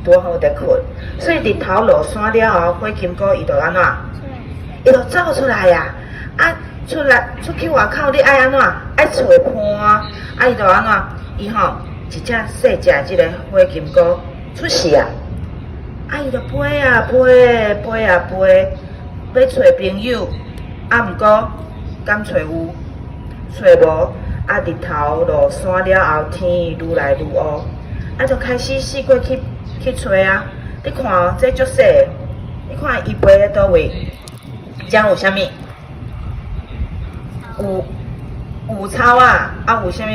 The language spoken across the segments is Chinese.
多好在困，所以日头落山了后，火金菇伊就安怎？伊就走出来呀！出来出去外口，你爱安怎？爱找伴，伊就安怎？伊吼一只细只即个火金菇出世啊！伊就飞啊飞，飞啊飞，要找朋友，毋过敢找有？找无？日头落山了后，天愈来愈乌，就开始四过去找啊！你看哦，这足细，你看伊飞咧倒位？这有啥物？有草啊，有啥物？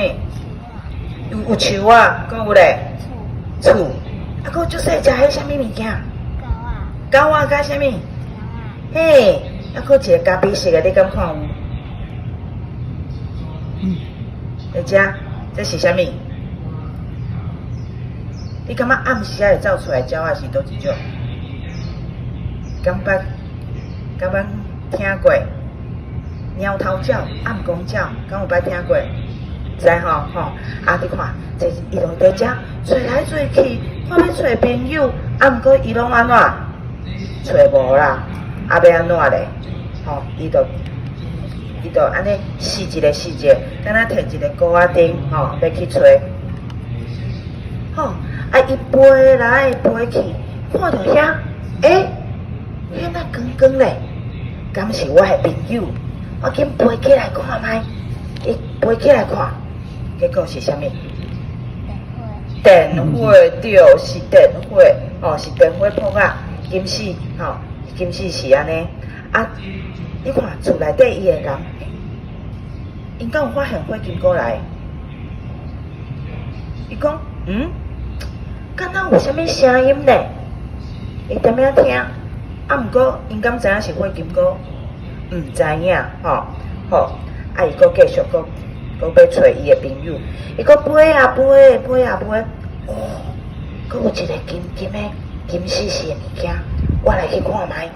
有树啊，搁有咧厝，搁足细只迄啥物物件？狗啊，甲啥物？嘿，搁一个咖啡色的，你敢看有？在这是啥物？你感觉暗时会走出来鸟啊是倒一种？敢捌听过鸟头鸟、暗公鸟，敢有捌听过？知吼？你看，这伊就在遮找来找去，看要找朋友，毋过伊拢安怎？找无啦，要安怎咧？伊就安尼试一个，敢若摕一个鼓仔钉，要去找。伊飞来飞去，看到遐，遐那光光咧，敢是我的朋友？我紧飞起来看卖，伊飞起来看，结果是啥物？电火，对，是电火，是电火扑啊！金丝是安尼。你看厝内底伊的人，因敢有发现火金菇来？伊讲，敢若有啥物声音呢？会点样听？毋过因敢知影是火金菇？毋知影，伊搁继续搁要找伊的朋友，伊搁飞啊飞，飞啊飞，搁有一个金金的金丝丝的物件，我来去看卖。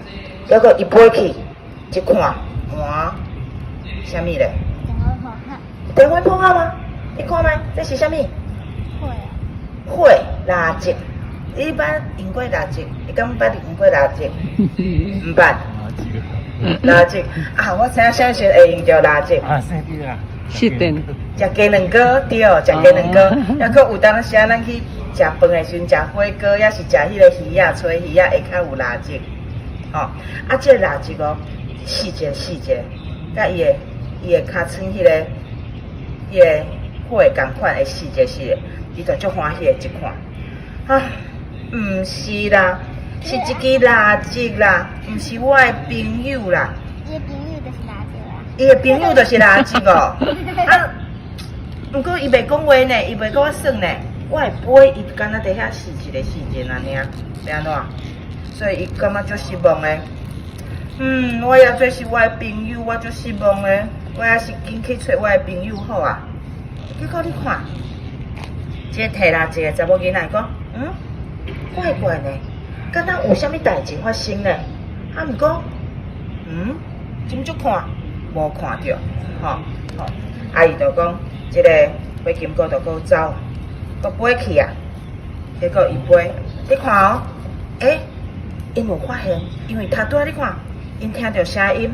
结果伊飞去一看，哇，啥物咧？电火碰啊吗？你看卖，这是啥物？火蜡烛，你捌用过蜡烛？你敢捌用过蜡烛？毋捌。蜡烛我知影啥时会用着蜡烛。是电。食鸡卵糕，对，食鸡卵糕。还佫有当时咱去食饭的时阵，食火锅，也是食迄个鱼仔、炊鱼仔，会较有蜡烛。这个蜡烛四节，甲伊的尻川迄个火共款的四节，伊就足欢喜的一看。毋是啦，是一支蜡烛啦，毋是我的朋友啦。伊的朋友就是蜡烛哦。毋过伊袂讲话呢，伊袂甲我耍呢。我会飞，伊敢若伫遐试一个安尼，要安怎？所以伊感觉足失望的。我也做是我的朋友，我足失望的。我也是紧去找我的朋友好啊。结果你看，这个摕蜡烛的查某囡仔讲，怪怪呢，敢若有啥物代志发生呢？毋过，怎足看无看着，伊就讲，这个火金菇就搁走，搁飞去啊。结果伊飞，你看哦，因有发现，因为头拄仔你看，因听到声音，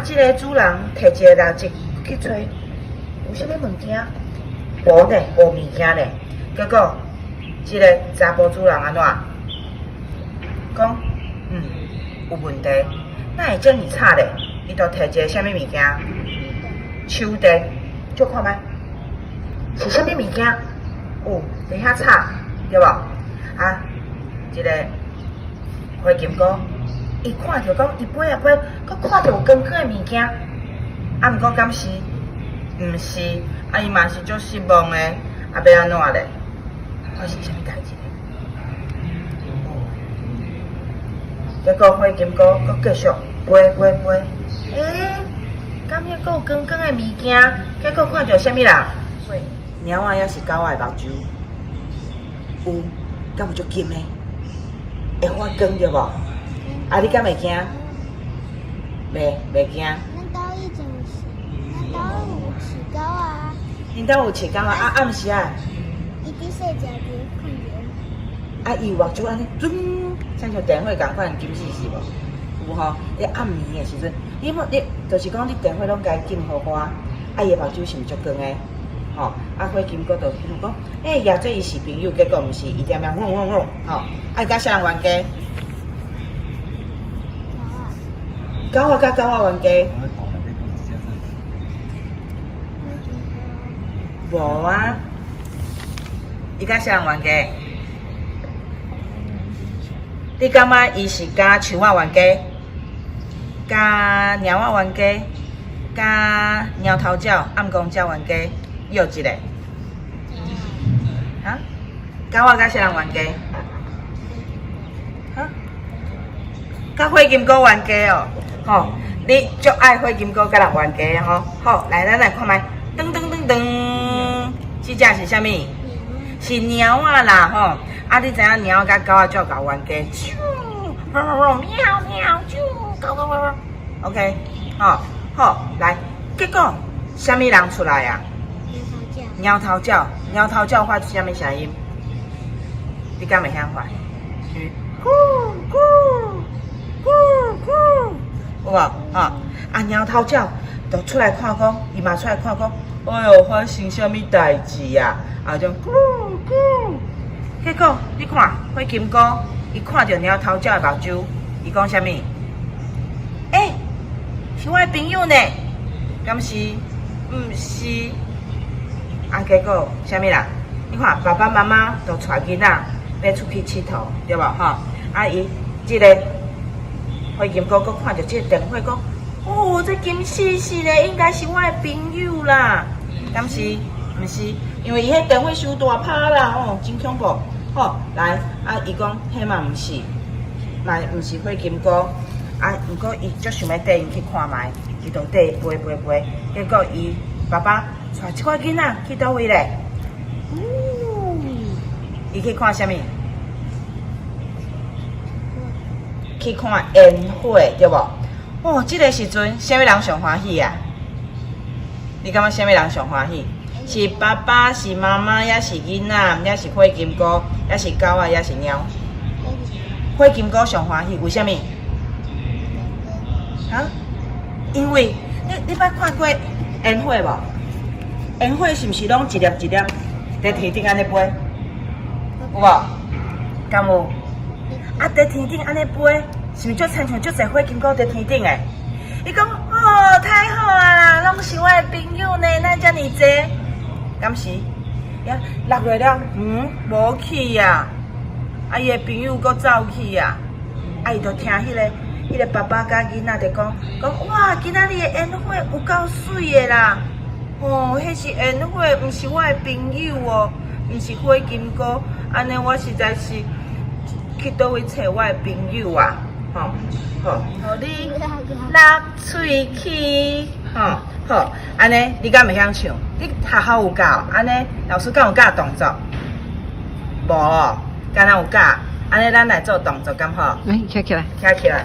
这个主人摕一个蜡烛去找，有啥物物件？无呢，无物件呢。结果，这个查甫主人安怎？讲，有问题，哪会这么吵咧？伊就摕一个啥物物件？手电，就看卖，是啥物物件？伫遐吵，对无？这个火金菇，伊看着讲，伊飞啊飞，佮看着有光光的物件，毋过敢是？毋是，伊嘛是足失望的，要安怎咧？是啥物代志？结果火金菇佮继续飞，敢遐佮有光光的物件？结果看着啥物啦？猫仔也是狗仔的目睭，有，敢有足金的，会发光着无？你敢袂惊？袂惊。咱兜以前有饲狗啊。恁兜有饲狗啊？暗时啊？伊伫细只伫困着。啊，伊目睭安尼，准，像像电火共款金丝是无？有吼，你暗暝的时阵，你就是讲你电火拢该浸好花，啊，伊目睭是毋足光的，吼，啊，火金哥就讲，也做伊是朋友，结果毋是，伊点样嗡嗡嗡，吼，啊，甲啥人冤家？狗仔甲狗仔冤家？无啊，伊甲啥人冤家？你感觉伊是甲树仔冤家？甲猫仔冤家？甲猫头鸟、暗公鸟冤家？又一个？哈？狗仔甲啥人冤家？哈？甲火金哥冤家哦，吼，你足爱火金哥甲人冤家吼，好，来，咱来看觅，噔噔噔噔，这只是啥物？是猫仔啦，吼，啊，你知影猫甲狗仔足够冤家，啾，喵喵，啾，狗狗狗，OK， 好，好，来，结果啥物人出来啊？猫头鸟，猫头鸟发出啥物声音？你敢会晓发？咕咕咕咕，有无？啊，猫头鸟就出来看讲，伊嘛出来看讲，哎哟，发生啥物代志啊？啊，就咕咕，结果你看，火金哥伊看到猫头鸟的目睭，伊讲啥物？是我的朋友呢？敢是？毋是？啊，结果啥物啦？你看爸爸妈妈都带囡仔要出去佚佗，对无？吼，啊，伊即个火金哥佫看到即个电话，讲，哦，这金丝是咧，应该是我的朋友啦，敢是？毋是？因为伊迄电话收大拍啦，哦，真恐怖。好，来，啊，伊讲迄嘛毋是，嘛毋是火金哥，啊，毋过伊足想要带因去看卖，伊就带陪，结果伊爸爸带即个囡仔去倒位咧？伊去看啥物？去看烟火，对无？哦，即个时阵，啥物人上欢喜啊？你感觉啥物人上欢喜？是爸爸，是妈妈，也是囡仔，也是火金哥，也是狗仔，也是猫。火金哥上欢喜，为什么？啊？因为你捌看过烟火无？烟火是毋是拢一粒一粒在天顶安尼飞？有无？敢有？啊，在天顶安尼飞，是毋是足亲像足侪火金哥在天顶诶？伊讲哦，太好啊啦，拢是我的朋友呢，哪遮尔济？敢是？呀，6月了，无去呀。啊，伊的朋友佫走去呀。啊，伊就听迄个爸爸甲囡仔在讲哇，今仔日的烟火有够水的啦！哦，迄是烟火，毋是我的朋友哦，毋是火金哥。安尼我实在是去倒位找我的朋友啊！吼，好，互你落喙齿，吼。好，安尼你敢会晓唱？你学校有教？安尼老师敢有教动作？无，敢若有教？安尼咱来做动作，敢好？站起来，站起来。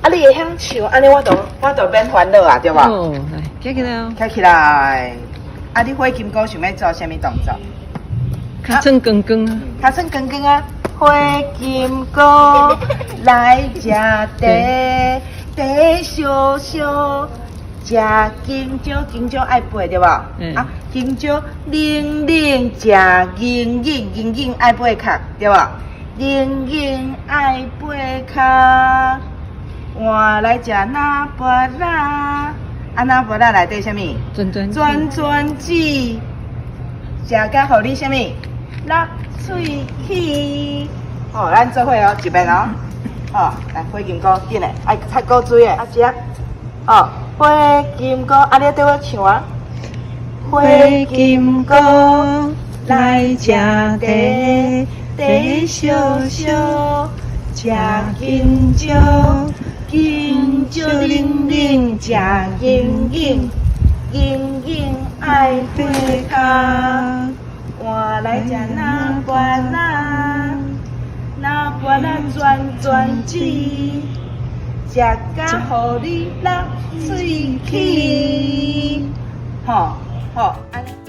啊，你会晓唱？安尼我就免烦恼啊，对无？哦，来，站起来哦。站起来。啊，你火金哥想要做啥物动作？尻川光光啊！尻川光光啊！火金哥来食茶，茶烧烧。食金蕉，金蕉爱飞对无？啊，金蕉冷冷，食硬硬，硬硬爱飞壳对无？冷硬爱飞壳，换来食那巴拉，啊那巴拉内底啥物？转子，食甲互你啥物？落喙齿。好，咱做伙哦，一边哦。好，来火金哥，紧嘞，爱擦果水的，啊食。哦。火金哥，啊！你对我唱啊！火金哥来食茶，茶烧烧，食金蕉，金蕉冷冷，食硬硬，硬硬爱飞壳。换来食那巴拉，那巴拉转子。食甲互你落喙齿，吼，好，安尼。